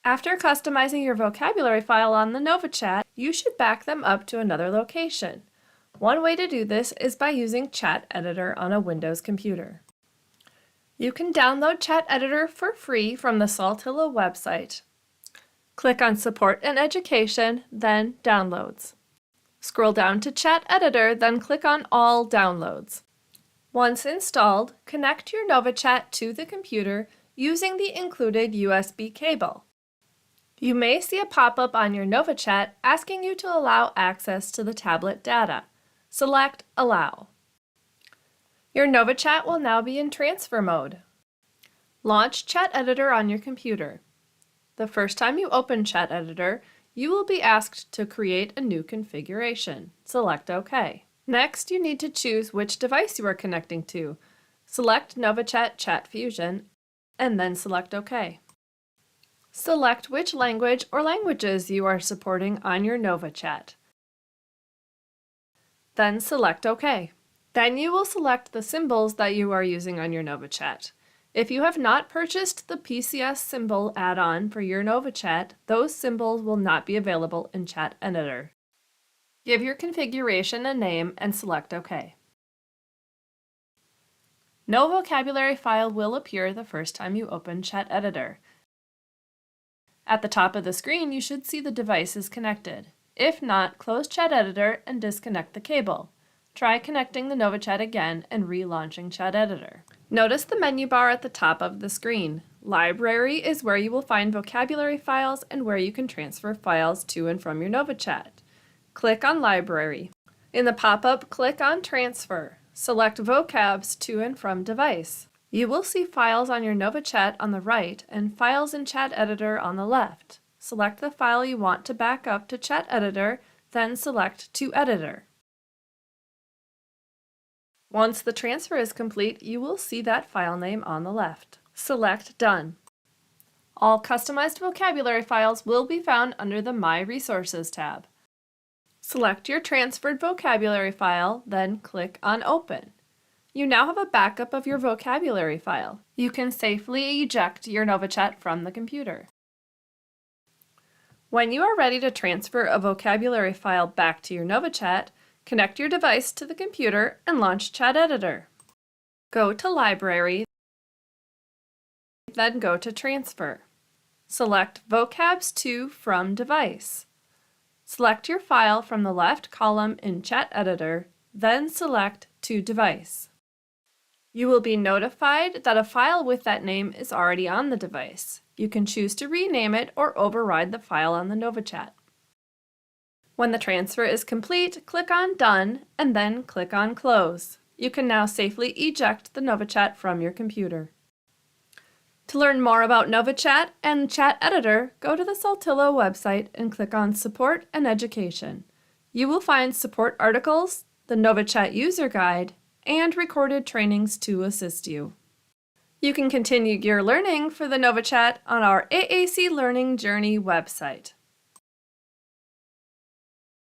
After customizing your vocabulary file on the NovaChat, you should back them up to another location. One way to do this is by using Chat Editor on a Windows computer. You can download Chat Editor for free from the Saltillo website. Click on Support and Education, then Downloads. Scroll down to Chat Editor, then click on All Downloads. Once installed, connect your NovaChat to the computer using the included USB cable. You may see a pop-up on your NovaChat asking you to allow access to the tablet data. Select Allow. Your NovaChat will now be in transfer mode. Launch Chat Editor on your computer. The first time you open Chat Editor, you will be asked to create a new configuration. Select OK. Next, you need to choose which device you are connecting to. Select NovaChat Chat Fusion, and then select OK. Select which language or languages you are supporting on your NovaChat. Then select OK. Then you will select the symbols that you are using on your NovaChat. If you have not purchased the PCS symbol add-on for your NovaChat, those symbols will not be available in Chat Editor. Give your configuration a name and select OK. No vocabulary file will appear the first time you open Chat Editor. At the top of the screen, you should see the device is connected. If not, close Chat Editor and disconnect the cable. Try connecting the NovaChat again and relaunching Chat Editor. Notice the menu bar at the top of the screen. Library is where you will find vocabulary files and where you can transfer files to and from your NovaChat. Click on Library. In the pop-up, click on Transfer. Select vocabs to and from device. You will see files on your NovaChat on the right and files in Chat Editor on the left. Select the file you want to back up to Chat Editor, then select To Editor. Once the transfer is complete, you will see that file name on the left. Select Done. All customized vocabulary files will be found under the My Resources tab. Select your transferred vocabulary file, then click on Open. You now have a backup of your vocabulary file. You can safely eject your NovaChat from the computer. When you are ready to transfer a vocabulary file back to your NovaChat, connect your device to the computer and launch Chat Editor. Go to Library, then go to Transfer. Select Vocabs to From Device. Select your file from the left column in Chat Editor, then select To Device. You will be notified that a file with that name is already on the device. You can choose to rename it or override the file on the NovaChat. When the transfer is complete, click on Done and then click on Close. You can now safely eject the NovaChat from your computer. To learn more about NovaChat and Chat Editor, go to the Saltillo website and click on Support and Education. You will find support articles, the NovaChat user guide, and recorded trainings to assist you. You can continue your learning for the NovaChat on our AAC Learning Journey website.